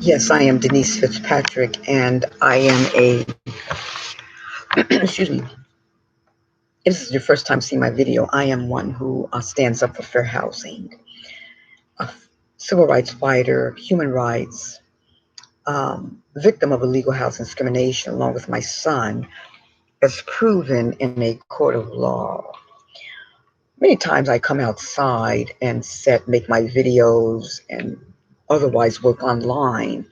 Yes, I am Denise Fitzpatrick, and I am a, excuse me, if this is your first time seeing my video, I am one who stands up for fair housing, a civil rights fighter, human rights, victim of illegal housing discrimination, along with my son, as proven in a court of law. Many times I come outside and make my videos and otherwise work online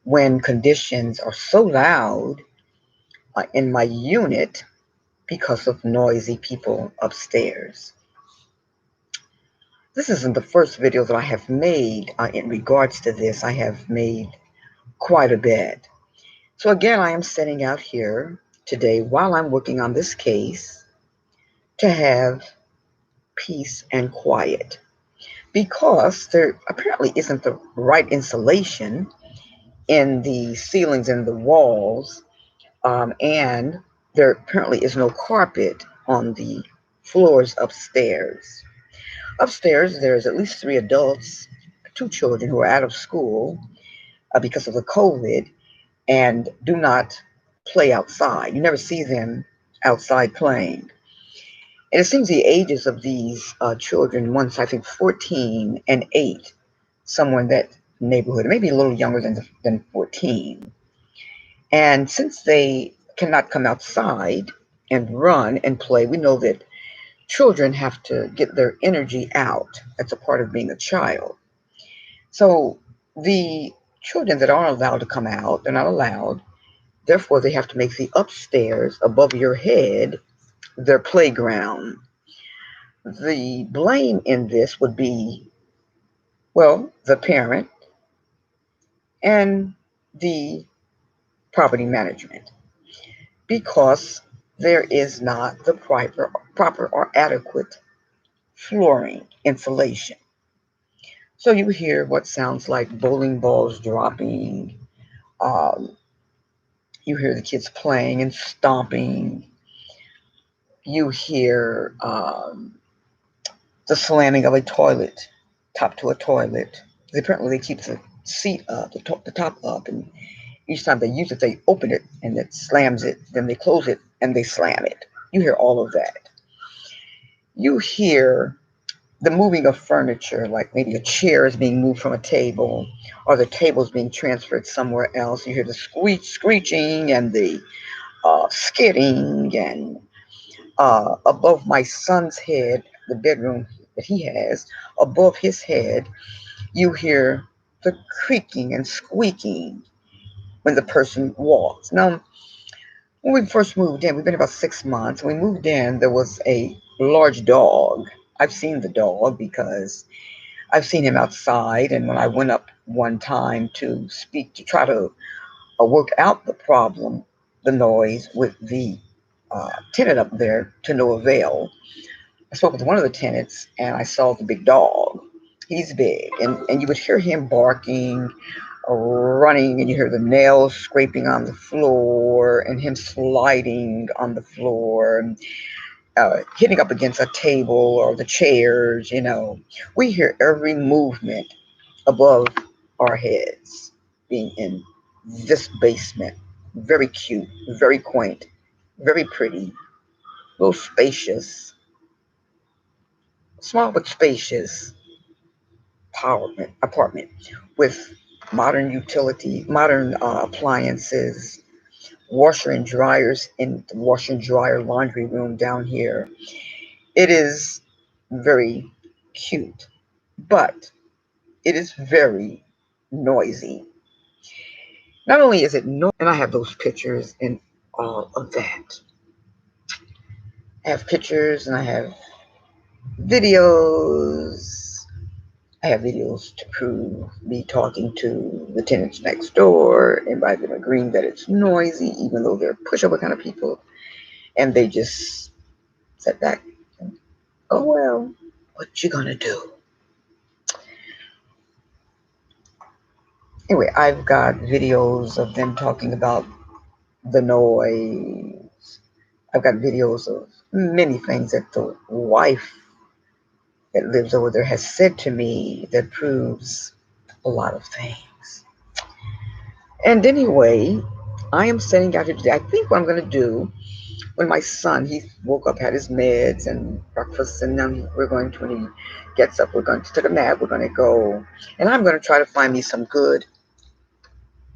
when conditions are so loud in my unit because of noisy people upstairs. This isn't the first video that I have made in regards to this. I have made quite a bit. So again, I am setting out here today while I'm working on this case to have peace and quiet because there apparently isn't the right insulation in the ceilings and the walls, and there apparently is no carpet on the floors upstairs. Upstairs, there's at least 3 adults, 2 children who are out of school because of the COVID and do not play outside. You never see them outside playing. And it seems the ages of these children, one's I think 14 and 8, somewhere in that neighborhood, maybe a little younger than 14. And since they cannot come outside and run and play, we know that children have to get their energy out. That's a part of being a child. So the children that aren't allowed to come out, they're not allowed. Therefore, they have to make the upstairs above your head their playground. The blame in this would be, well, the parent and the property management because there is not the proper or adequate flooring insulation. So you hear what sounds like bowling balls dropping. Um, you hear the kids playing and stomping. You hear the slamming of a toilet, top to a toilet. Apparently, they keep the seat up, the top up, and each time they use it, they open it and it slams it. Then they close it and they slam it. You hear all of that. You hear the moving of furniture, like maybe a chair is being moved from a table or the table is being transferred somewhere else. You hear the screeching and the skidding, and above my son's head, the bedroom that he has, above his head, you hear the creaking and squeaking when the person walks. Now, when we first moved in, we've been about 6 months. When we moved in, there was a large dog. I've seen the dog because I've seen him outside, and when I went up one time to speak to try to work out the problem, the noise with the tenant up there, to no avail. I spoke with one of the tenants, and I saw the big dog. He's big, and you would hear him barking, running, and you hear the nails scraping on the floor, and him sliding on the floor, hitting up against a table or the chairs. We hear every movement above our heads being in this basement. Very cute, very quaint, very pretty, a little spacious, small but spacious apartment with modern appliances, washer and dryers in the washer and dryer laundry room down here. It is very cute, but it is very noisy. Not only is it noisy, and I have those pictures and all of that. I have pictures and I have videos. I have videos to prove me talking to the tenants next door and by them agreeing that it's noisy, even though they're pushover kind of people. And they just sit back and, oh, well, what you gonna do? Anyway, I've got videos of them talking about the noise. I've got videos of many things that the wife that lives over there has said to me that proves a lot of things. And anyway, I am setting out here today. I think what I'm going to do when my son, he woke up, had his meds and breakfast, and then we're going to, when he gets up, we're going to take a nap. We're going to go, and I'm going to try to find me some good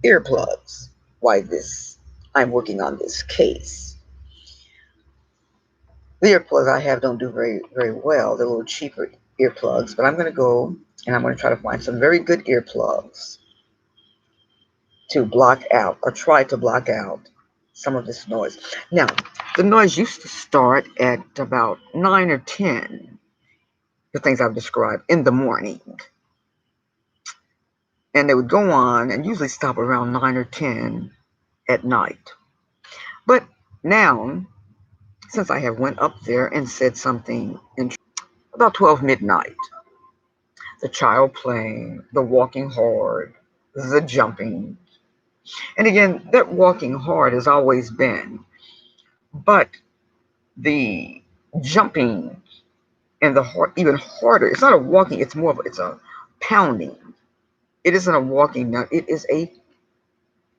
earplugs. Why this? I'm working on this case. The earplugs I have don't do very, very well. They're a little cheaper earplugs, but I'm going to go and I'm going to try to find some very good earplugs to block out or try to block out some of this noise. Now, the noise used to start at about 9 or 10, the things I've described, in the morning. And they would go on and usually stop around 9 or 10 at night. But now, since I have went up there and said something about 12 midnight, the child playing, the walking hard, the jumping. And again, that walking hard has always been, but the jumping and the hard, even harder, it's not a walking, it's more of it's a pounding. It isn't a walking now, it is a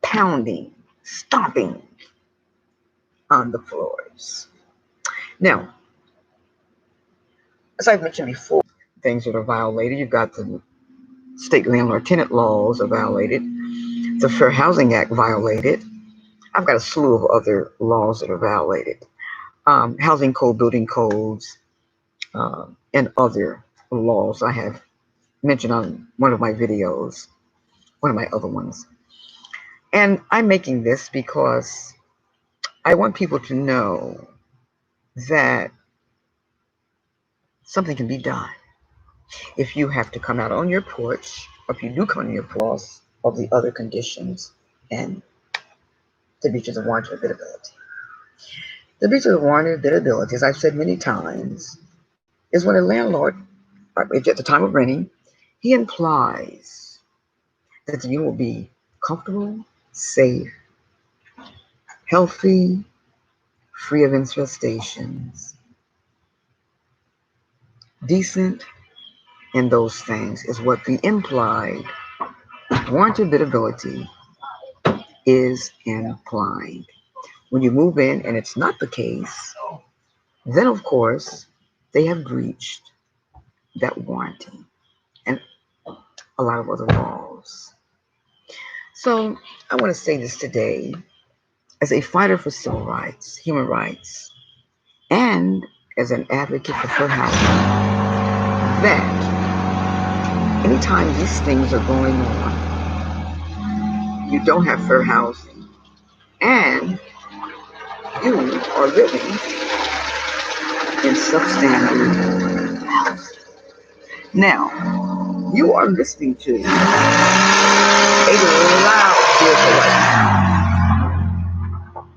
pounding, stomping on the floors. Now, as I've mentioned before, things that are violated, you've got the state landlord tenant laws are violated, the Fair Housing Act violated. I've got a slew of other laws that are violated. Housing code, building codes, and other laws I have mentioned on one of my videos, one of my other ones. And I'm making this because I want people to know that something can be done. If you have to come out on your porch, or if you do come on your porch, of the other conditions and the breaches of warranty and availability. The breach of warranty and availability, as I've said many times, is when a landlord, at the time of renting, he implies that the unit will be comfortable, safe, healthy, free of infestations, decent, and those things is what the implied warrantability is implied. When you move in and it's not the case, then of course they have breached that warranty and a lot of other laws. So I want to say this today as a fighter for civil rights, human rights, and as an advocate for fair housing, that anytime these things are going on, you don't have fair housing, and you are living in substandard housing. Now, you are listening to a loud vehicle right now.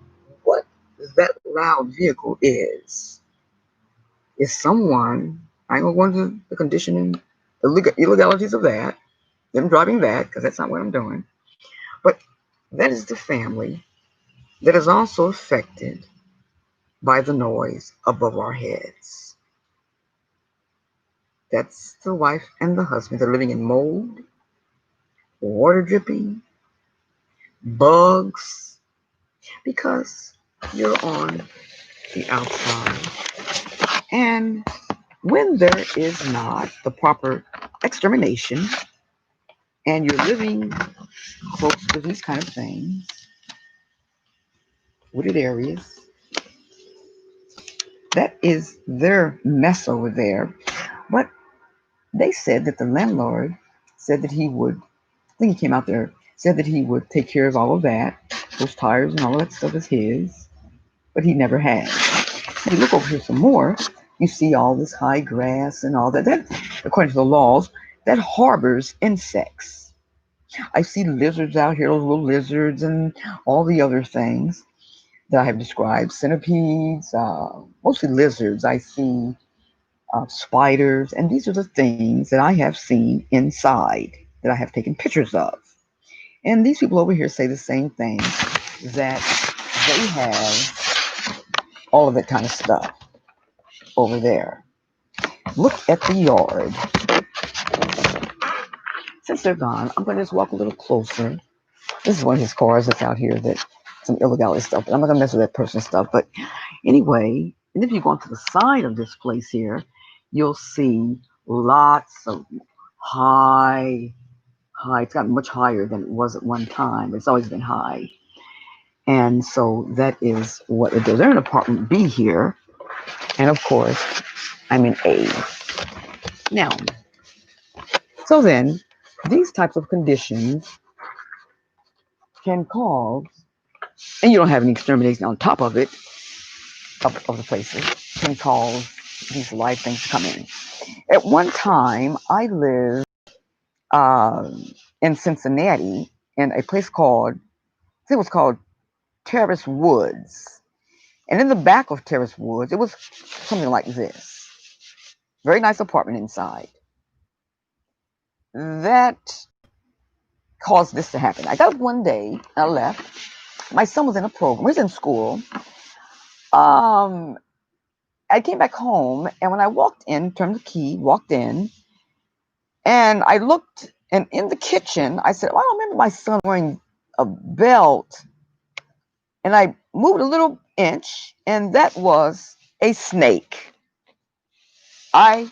What that loud vehicle is someone, I ain't gonna go into the conditioning, the illegalities of that, them driving that, because that's not what I'm doing. But that is the family that is also affected by the noise above our heads. That's the wife and the husband. They're living in mold, water dripping, bugs, because you're on the outside. And when there is not the proper extermination and you're living close to these kind of things, wooded areas, that is their mess over there. But they said that the landlord said that he would, I think he came out there, said that he would take care of all of that. Those tires and all of that stuff is his, but he never has. And you look over here some more, you see all this high grass and all that. That, according to the laws, that harbors insects. I see lizards out here, those little lizards and all the other things that I have described. Centipedes, mostly lizards. I see spiders, and these are the things that I have seen inside that I have taken pictures of. And these people over here say the same thing, that they have all of that kind of stuff over there. Look at the yard. Since they're gone, I'm going to just walk a little closer This is one of his cars that's out here that some illegality stuff. But I'm not gonna mess with that person's stuff. But anyway, and if you go onto the side of this place here, you'll see lots of high, high. It's gotten much higher than it was at one time. It's always been high. And so that is what it does. They're in apartment B here. And of course, I'm in A. Now, so then, these types of conditions can cause, and you don't have any extermination on top of it, of the places, can cause these live things to come in. At one time, I lived in Cincinnati in a place called, I think it was called Terrace Woods. And in the back of Terrace Woods, it was something like this. Very nice apartment inside. That caused this to happen. I got up one day, I left. My son was in a program. He was in school. I came back home, and when I walked in, turned the key, walked in, and I looked, and in the kitchen, I said, "Oh, I don't remember my son wearing a belt." And I moved a little inch, and that was a snake. I